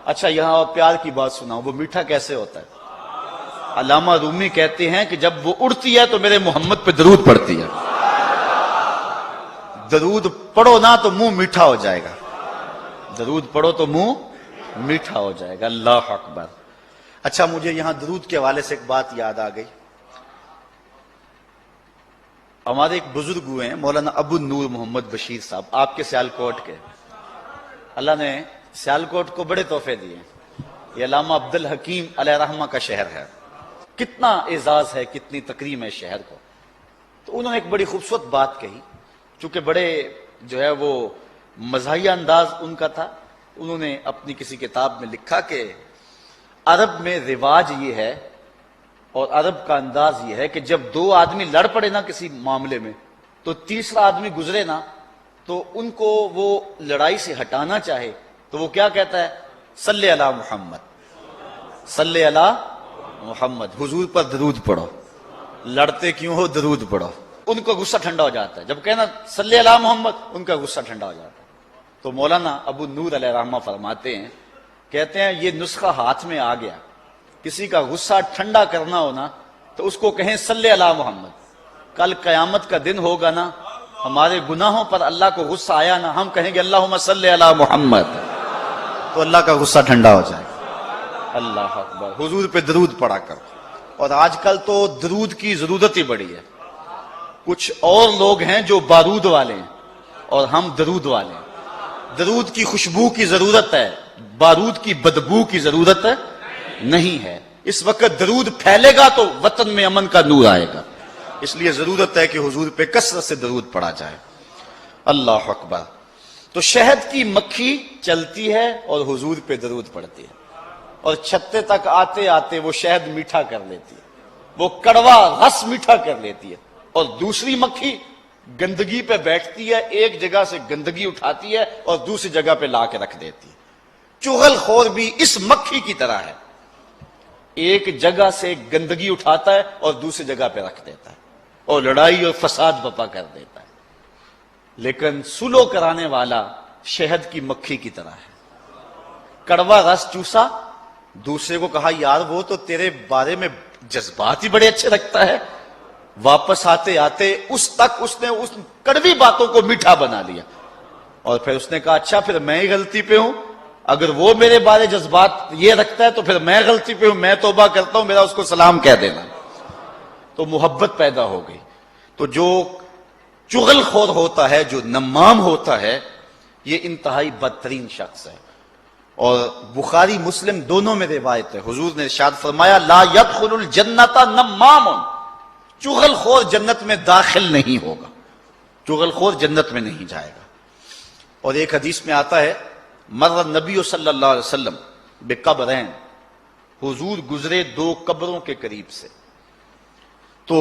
اچھا یہاں اور پیار کی بات سناؤ، وہ میٹھا کیسے ہوتا ہے؟ علامہ رومی کہتے ہیں کہ جب وہ اڑتی ہے تو میرے محمد پہ درود پڑتی ہے، درود پڑھو نا تو منہ میٹھا ہو جائے گا، درود پڑھو تو منہ میٹھا ہو جائے گا۔ اللہ اکبر۔ اچھا مجھے یہاں درود کے حوالے سے ایک بات یاد آ گئی۔ ہمارے ایک بزرگ ہوئے ہیں مولانا ابو نور محمد بشیر صاحب، آپ کے سیالکوٹ کے، اللہ نے سیالکوٹ کو بڑے تحفے دیے۔ یہ علامہ عبد الحکیم علیہ رحمہ کا شہر ہے، کتنا اعزاز ہے، کتنی تکریم ہے شہر کو۔ تو انہوں نے ایک بڑی خوبصورت بات کہی، چونکہ بڑے جو ہے وہ مزاحیہ انداز ان کا تھا۔ انہوں نے اپنی کسی کتاب میں لکھا کہ عرب میں رواج یہ ہے اور عرب کا انداز یہ ہے کہ جب دو آدمی لڑ پڑے نا کسی معاملے میں، تو تیسرا آدمی گزرے نا تو ان کو وہ لڑائی سے ہٹانا چاہے تو وہ کیا کہتا ہے؟ صلی علی محمد، صلی علی محمد، حضور پر درود پڑھو، لڑتے کیوں ہو درود پڑھو۔ ان کا غصہ ٹھنڈا ہو جاتا ہے جب کہنا صلی علی محمد، ان کا غصہ ٹھنڈا ہو جاتا ہے۔ تو مولانا ابو نور علیہ رحمہ فرماتے ہیں، کہتے ہیں یہ نسخہ ہاتھ میں آ گیا، کسی کا غصہ ٹھنڈا کرنا ہونا تو اس کو کہیں صلی علی محمد۔ کل قیامت کا دن ہوگا نا، ہمارے گناہوں پر اللہ کو غصہ آیا نا، ہم کہیں گے اللہم صلی علی محمد، تو اللہ کا غصہ ٹھنڈا ہو جائے گا۔ اللہ اکبر۔ حضور پہ درود پڑا کرو۔ اور آج کل تو درود کی ضرورت ہی بڑی ہے۔ کچھ اور لوگ ہیں جو بارود والے ہیں اور ہم درود والے ہیں۔ درود کی خوشبو کی ضرورت ہے، بارود کی بدبو کی ضرورت نہیں ہے۔ اس وقت درود پھیلے گا تو وطن میں امن کا نور آئے گا، اس لیے ضرورت ہے کہ حضور پہ کثرت سے درود پڑھا جائے۔ اللہ اکبر۔ تو شہد کی مکھی چلتی ہے اور حضور پہ درود پڑتی ہے، اور چھتے تک آتے آتے وہ شہد میٹھا کر لیتی ہے، وہ کڑوا رس میٹھا کر لیتی ہے، اور دوسری مکھی گندگی پہ بیٹھتی ہے، ایک جگہ سے گندگی اٹھاتی ہے اور دوسری جگہ پہ لا کے رکھ دیتی ہے۔ چغل خور بھی اس مکھی کی طرح ہے، ایک جگہ سے گندگی اٹھاتا ہے اور دوسری جگہ پہ رکھ دیتا ہے اور لڑائی اور فساد بپا کر دیتا ہے۔ لیکن سلو کرانے والا شہد کی مکھی کی طرح ہے، کڑوا رس چوسا، دوسرے کو کہا یار وہ تو تیرے بارے میں جذبات ہی بڑے اچھے رکھتا ہے، واپس آتے آتے اس نے اس کڑوی باتوں کو میٹھا بنا لیا، اور پھر اس نے کہا اچھا پھر میں ہی غلطی پہ ہوں، اگر وہ میرے بارے جذبات یہ رکھتا ہے تو پھر میں غلطی پہ ہوں، میں توبہ کرتا ہوں، میرا اس کو سلام کہہ دینا۔ تو محبت پیدا ہو گئی۔ تو جو چغل خور ہوتا ہے، جو نمام ہوتا ہے، یہ انتہائی بدترین شخص ہے۔ اور بخاری مسلم دونوں میں روایت ہے، حضور نے ارشاد فرمایا لا يدخل الجنت نمام، چغل خور جنت میں داخل نہیں ہوگا، چغل خور جنت میں نہیں جائے گا۔ اور ایک حدیث میں آتا ہے مر النبی صلی اللہ علیہ وسلم بقبرین، حضور گزرے دو قبروں کے قریب سے، تو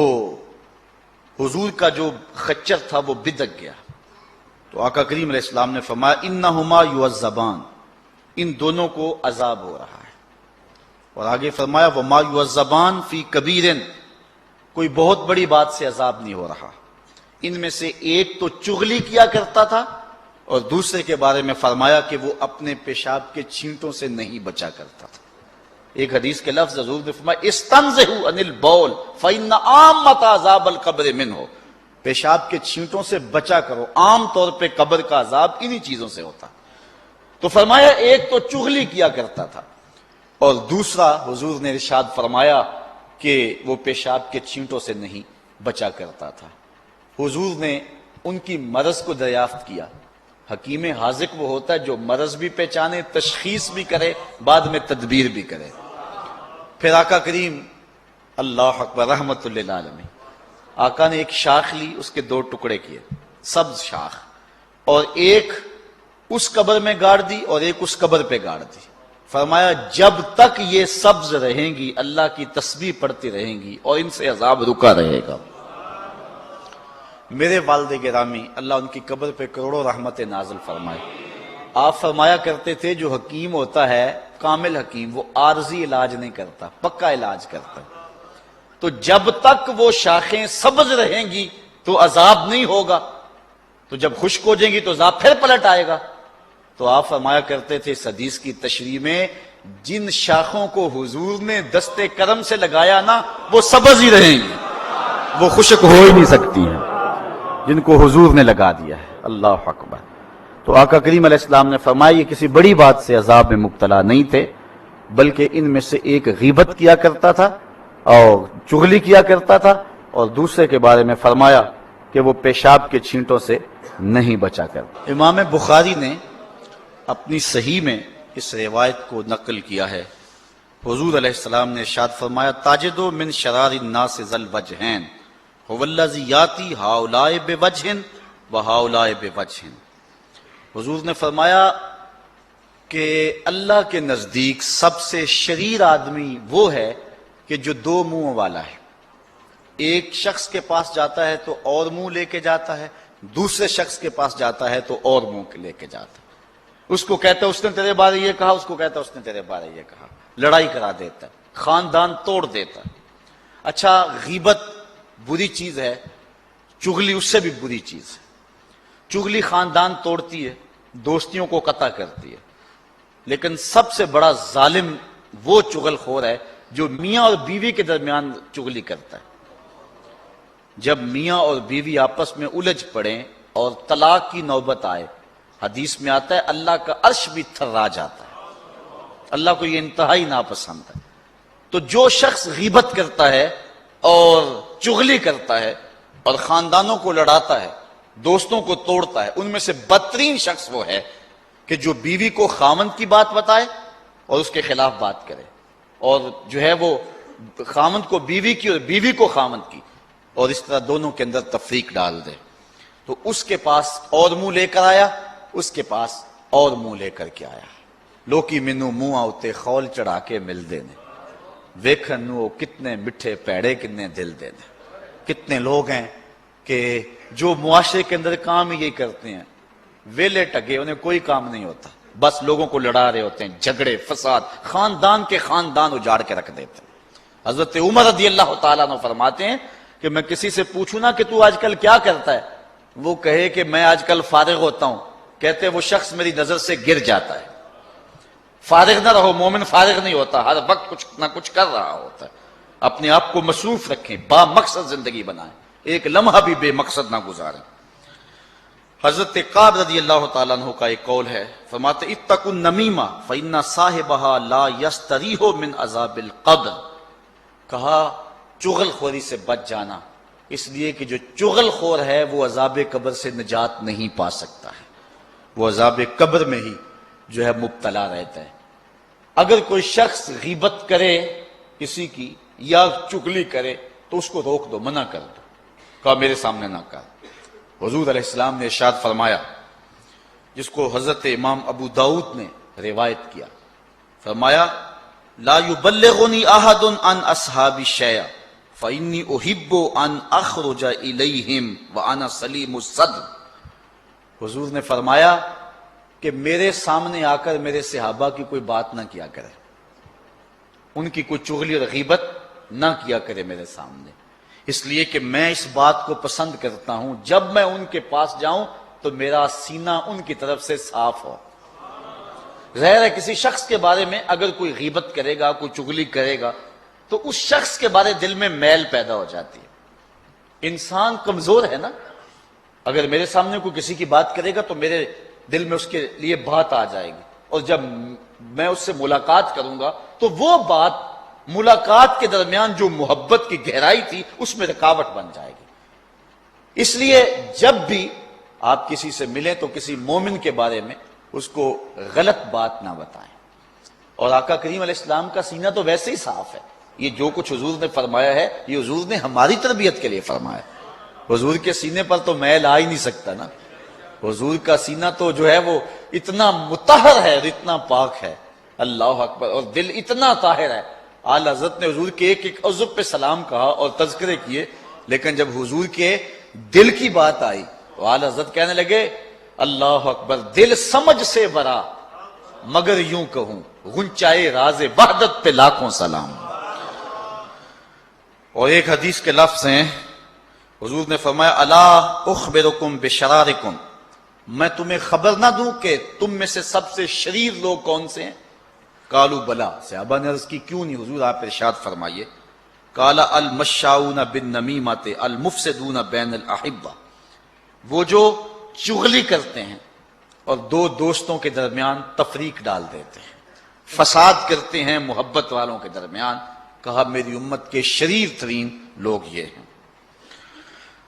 حضور کا جو خچر تھا وہ بدک گیا، تو آقا کریم علیہ السلام نے فرمایا انہما یعذبان، ان دونوں کو عذاب ہو رہا ہے۔ اور آگے فرمایا وما یعذبان فی کبیر، کوئی بہت بڑی بات سے عذاب نہیں ہو رہا۔ ان میں سے ایک تو چغلی کیا کرتا تھا اور دوسرے کے بارے میں فرمایا کہ وہ اپنے پیشاب کے چھینٹوں سے نہیں بچا کرتا تھا۔ ایک حدیث کے لفظ حضور نے فرمایا استنزہوا عن البول فإن عامۃ عذاب القبر منہ، پیشاب کے چھینٹوں سے بچا کرو، عام طور پہ قبر کا عذاب انہی چیزوں سے ہوتا۔ تو فرمایا ایک تو چغلی کیا کرتا تھا اور دوسرا حضور نے ارشاد فرمایا کہ وہ پیشاب کے چھینٹوں سے نہیں بچا کرتا تھا۔ حضور نے ان کی مرض کو دریافت کیا۔ حکیم حاذق وہ ہوتا ہے جو مرض بھی پہچانے، تشخیص بھی کرے، بعد میں تدبیر بھی کرے۔ پھر آقا کریم اللہ اکبر رحمت للعالمین، آقا نے ایک شاخ لی، اس کے دو ٹکڑے کیے، سبز شاخ، اور ایک اس قبر میں گاڑ دی اور ایک اس قبر پہ گاڑ دی۔ فرمایا جب تک یہ سبز رہیں گی اللہ کی تسبیح پڑھتی رہیں گی اور ان سے عذاب رکا رہے گا۔ میرے والد گرامی اللہ ان کی قبر پہ کروڑوں رحمت نازل فرمائے، آپ فرمایا کرتے تھے جو حکیم ہوتا ہے کامل حکیم، وہ عارضی علاج نہیں کرتا، پکا علاج کرتا۔ تو جب تک وہ شاخیں سبز رہیں گی تو عذاب نہیں ہوگا، تو جب خشک ہو جائیں گی تو عذاب پھر پلٹ آئے گا۔ تو آپ فرمایا کرتے تھے اس حدیث کی تشریح میں، جن شاخوں کو حضور نے دستے کرم سے لگایا نا وہ سبز ہی رہیں گی، وہ خشک ہو ہی نہیں سکتی ہیں، جن کو حضور نے لگا دیا ہے۔ اللہ اکبر۔ تو آقا کریم علیہ السلام نے فرمایا یہ کسی بڑی بات سے عذاب میں مبتلا نہیں تھے، بلکہ ان میں سے ایک غیبت کیا کرتا تھا اور چغلی کیا کرتا تھا، اور دوسرے کے بارے میں فرمایا کہ وہ پیشاب کے چھینٹوں سے نہیں بچا کرتا۔ امام بخاری نے اپنی صحیح میں اس روایت کو نقل کیا ہے۔ حضور علیہ السلام نے ارشاد فرمایا، تاجدو من شرار الناس ذل وجہین هو الذی یاتی ہؤلاء بوجہ وہؤلاء بوجہ۔ حضور نے فرمایا کہ اللہ کے نزدیک سب سے شریر آدمی وہ ہے کہ جو دو منہوں والا ہے، ایک شخص کے پاس جاتا ہے تو اور منہ لے کے جاتا ہے، دوسرے شخص کے پاس جاتا ہے تو اور منہ لے کے جاتا ہے۔ اس کو کہتا ہے اس نے تیرے بارے یہ کہا، اس کو کہتا ہے اس نے تیرے بارے یہ کہا، لڑائی کرا دیتا ہے، خاندان توڑ دیتا ہے۔ اچھا، غیبت بری چیز ہے، چغلی اس سے بھی بری چیز ہے۔ چغلی خاندان توڑتی ہے، دوستیوں کو قطع کرتی ہے، لیکن سب سے بڑا ظالم وہ چغل خور ہے جو میاں اور بیوی کے درمیان چغلی کرتا ہے۔ جب میاں اور بیوی آپس میں الجھ پڑیں اور طلاق کی نوبت آئے، حدیث میں آتا ہے اللہ کا عرش بھی تھرا جاتا ہے، اللہ کو یہ انتہائی ناپسند ہے۔ تو جو شخص غیبت کرتا ہے اور چغلی کرتا ہے اور خاندانوں کو لڑاتا ہے، دوستوں کو توڑتا ہے، ان میں سے بدترین شخص وہ ہے کہ جو بیوی کو خامند کی بات بتائے اور اس کے خلاف بات کرے، اور جو ہے وہ خامند کو بیوی کی اور بیوی کو خامند کی، اور اس طرح دونوں کے اندر تفریق ڈال دے۔ تو اس کے پاس اور منہ لے کر آیا، اس کے پاس اور منہ لے کر کے آیا۔ لوکی مینو منہ آتے خول چڑھا کے مل دینے، ویکھن نو کتنے مٹھے پیڑے کتنے دل دینے۔ کتنے لوگ ہیں کہ جو معاشرے کے اندر کام ہی یہی کرتے ہیں، ویلے ٹگے، انہیں کوئی کام نہیں ہوتا، بس لوگوں کو لڑا رہے ہوتے ہیں، جھگڑے فساد، خاندان کے خاندان اجاڑ کے رکھ دیتے ہیں۔ حضرت عمر رضی اللہ تعالیٰ عنہ فرماتے ہیں کہ میں کسی سے پوچھوں نا کہ تو آج کل کیا کرتا ہے، وہ کہے کہ میں آج کل فارغ ہوتا ہوں، کہتے وہ شخص میری نظر سے گر جاتا ہے۔ فارغ نہ رہو، مومن فارغ نہیں ہوتا، ہر وقت کچھ نہ کچھ کر رہا ہوتا ہے۔ اپنے آپ کو مصروف رکھیں، با مقصد زندگی بنائیں، ایک لمحہ بھی بے مقصد نہ گزاریں۔ حضرت قعب رضی اللہ تعالیٰ عنہ کا ایک قول ہے، فرماتے اتقوا النمیمہ فإن صاحبها لا یستریح من عذاب القبر۔ کہا چغل خوری سے بچ جانا، اس لیے کہ جو چغل خور ہے وہ عذاب قبر سے نجات نہیں پا سکتا ہے، وہ عذاب قبر میں ہی جو ہے مبتلا رہتا ہے۔ اگر کوئی شخص غیبت کرے کسی کی یا چغلی کرے تو اس کو روک دو، منع کر دو، کہا میرے سامنے نہ کر۔ حضور علیہ السلام نے ارشاد فرمایا، جس کو حضرت امام ابو داؤد نے روایت کیا، فرمایا لا یبلغنی احد عن اصحاب شیئا فانی احب ان اخرج الیہم وانا سلیم الصدر۔ حضور نے فرمایا کہ میرے سامنے آ کر میرے صحابہ کی کوئی بات نہ کیا کرے، ان کی کوئی چغلی اور غیبت نہ کیا کرے میرے سامنے، اس لیے کہ میں اس بات کو پسند کرتا ہوں جب میں ان کے پاس جاؤں تو میرا سینہ ان کی طرف سے صاف ہو۔ ظاہر ہے کسی شخص کے بارے میں اگر کوئی غیبت کرے گا، کوئی چغلی کرے گا تو اس شخص کے بارے دل میں میل پیدا ہو جاتی ہے۔ انسان کمزور ہے نا، اگر میرے سامنے کوئی کسی کی بات کرے گا تو میرے دل میں اس کے لیے بات آ جائے گی، اور جب میں اس سے ملاقات کروں گا تو وہ بات ملاقات کے درمیان جو محبت کی گہرائی تھی اس میں رکاوٹ بن جائے گی۔ اس لیے جب بھی آپ کسی سے ملیں تو کسی مومن کے بارے میں اس کو غلط بات نہ بتائیں۔ اور آقا کریم علیہ السلام کا سینہ تو ویسے ہی صاف ہے، یہ جو کچھ حضور نے فرمایا ہے یہ حضور نے ہماری تربیت کے لیے فرمایا۔ حضور کے سینے پر تو میل آ ہی نہیں سکتا نا، حضور کا سینہ تو جو ہے وہ اتنا مطہر ہے اور اتنا پاک ہے، اللہ اکبر، اور دل اتنا طاہر ہے۔ اعلی حضرت نے حضور کے ایک ایک عضو پہ سلام کہا اور تذکرے کیے، لیکن جب حضور کے دل کی بات آئی تو اعلی حضرت کہنے لگے اللہ اکبر، دل سمجھ سے برا مگر یوں کہوں غنچائے راز وحدت پہ لاکھوں سلام۔ اور ایک حدیث کے لفظ ہیں، حضور نے فرمایا الا اخبرکم بشرارکم میں تمہیں خبر نہ دوں کہ تم میں سے سب سے شریر لوگ کون سے ہیں؟ قالوا بلا، صحابہ نے عرض کی کیوں نہیں حضور، آپ ارشاد فرمائیے۔ قال المشاؤون بالنمیمۃ المفسدون بین الاحبہ، وہ جو چغلی کرتے ہیں اور دو دوستوں کے درمیان تفریق ڈال دیتے ہیں، فساد کرتے ہیں محبت والوں کے درمیان۔ کہا میری امت کے شریر ترین لوگ یہ ہیں۔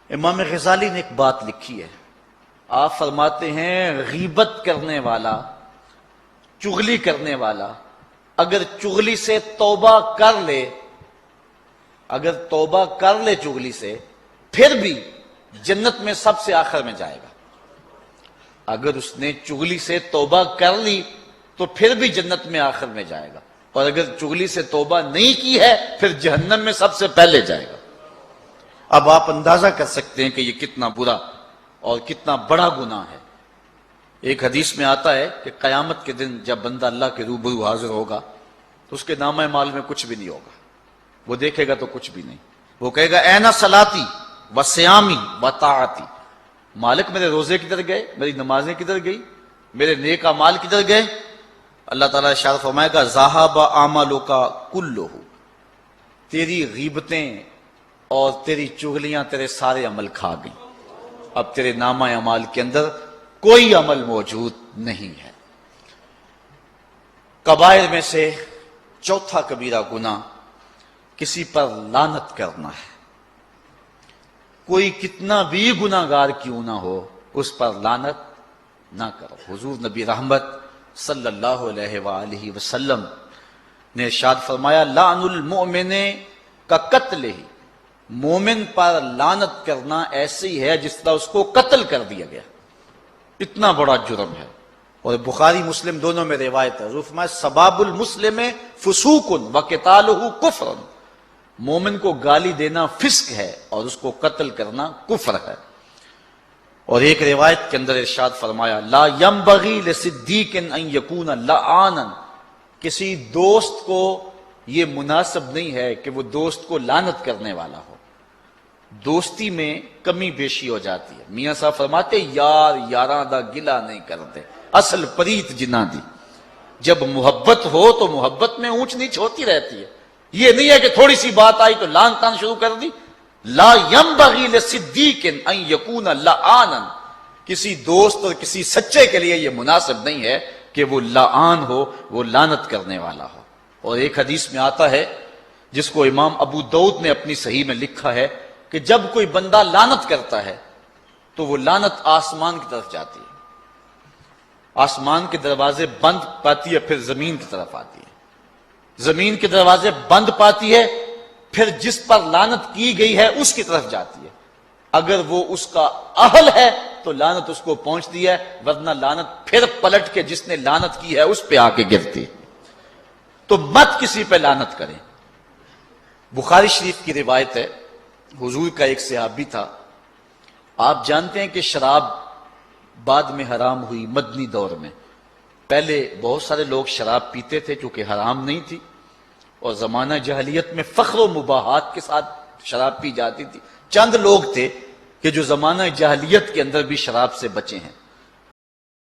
امام غزالی نے ایک بات لکھی ہے، آپ فرماتے ہیں غیبت کرنے والا، چغلی کرنے والا اگر چغلی سے توبہ کر لے، اگر توبہ کر لے چغلی سے، پھر بھی جنت میں سب سے آخر میں جائے گا۔ اگر اس نے چغلی سے توبہ کر لی تو پھر بھی جنت میں آخر میں جائے گا، اور اگر چغلی سے توبہ نہیں کی ہے پھر جہنم میں سب سے پہلے جائے گا۔ اب آپ اندازہ کر سکتے ہیں کہ یہ کتنا برا اور کتنا بڑا گناہ ہے۔ ایک حدیث میں آتا ہے کہ قیامت کے دن جب بندہ اللہ کے روبرو حاضر ہوگا تو اس کے نامہ اعمال میں کچھ بھی نہیں ہوگا، وہ دیکھے گا تو کچھ بھی نہیں۔ وہ کہے گا اینا صلاتی و سیامی و طاعتی، مالک میرے روزے کدھر گئے، میری نمازیں کدھر گئی، میرے نیک اعمال کدھر گئے؟ اللہ تعالیٰ ارشاد فرمائے گا ذہب اعمالک کلہ، تیری غیبتیں اور تیری چغلیاں تیرے سارے عمل کھا گئیں، اب تیرے نامہ اعمال کے اندر کوئی عمل موجود نہیں ہے۔ کبائر میں سے چوتھا کبیرہ گناہ کسی پر لعنت کرنا ہے۔ کوئی کتنا بھی گناہ گار کیوں نہ ہو اس پر لعنت نہ کرو۔ حضور نبی رحمت صلی اللہ علیہ وآلہ وسلم نے ارشاد فرمایا لعن المؤمن کا قتل ہی، مومن پر لعنت کرنا ایسے ہی ہے جس طرح اس کو قتل کر دیا گیا، اتنا بڑا جرم ہے۔ اور بخاری مسلم دونوں میں روایت ہے، حضور فرمایا سباب المسلم فسوق و قتالہ کفر، مومن کو گالی دینا فسق ہے اور اس کو قتل کرنا کفر ہے۔ اور ایک روایت کے اندر ارشاد فرمایا لا ينبغي لصدیق ان یکون لعانا، کسی دوست کو یہ مناسب نہیں ہے کہ وہ دوست کو لعنت کرنے والا ہو۔ دوستی میں کمی بیشی ہو جاتی ہے، میاں صاحب فرماتے یار یاراں دا گلا نہیں کرتے، اصل پریت جنہ دی، جب محبت ہو تو محبت میں اونچ نیچ ہوتی رہتی ہے، یہ نہیں ہے کہ تھوڑی سی بات آئی تو لان تان شروع کر دی۔ لا ينبغي لصدیق ان یکون لعانا، کسی دوست اور کسی سچے کے لیے یہ مناسب نہیں ہے کہ وہ لعان ہو، وہ لعنت کرنے والا ہو۔ اور ایک حدیث میں آتا ہے جس کو امام ابو داؤد نے اپنی صحیح میں لکھا ہے کہ جب کوئی بندہ لعنت کرتا ہے تو وہ لعنت آسمان کی طرف جاتی ہے، آسمان کے دروازے بند پاتی ہے، پھر زمین کی طرف آتی ہے، زمین کے دروازے بند پاتی ہے، پھر جس پر لعنت کی گئی ہے اس کی طرف جاتی ہے، اگر وہ اس کا اہل ہے تو لعنت اس کو پہنچتی ہے، ورنہ لعنت پھر پلٹ کے جس نے لعنت کی ہے اس پہ آ کے گرتی ہے۔ تو مت کسی پہ لعنت کریں۔ بخاری شریف کی روایت ہے، حضور کا ایک صحابی تھا، آپ جانتے ہیں کہ شراب بعد میں حرام ہوئی مدنی دور میں، پہلے بہت سارے لوگ شراب پیتے تھے چونکہ حرام نہیں تھی، اور زمانہ جاہلیت میں فخر و مباحات کے ساتھ شراب پی جاتی تھی۔ چند لوگ تھے کہ جو زمانہ جاہلیت کے اندر بھی شراب سے بچے ہیں۔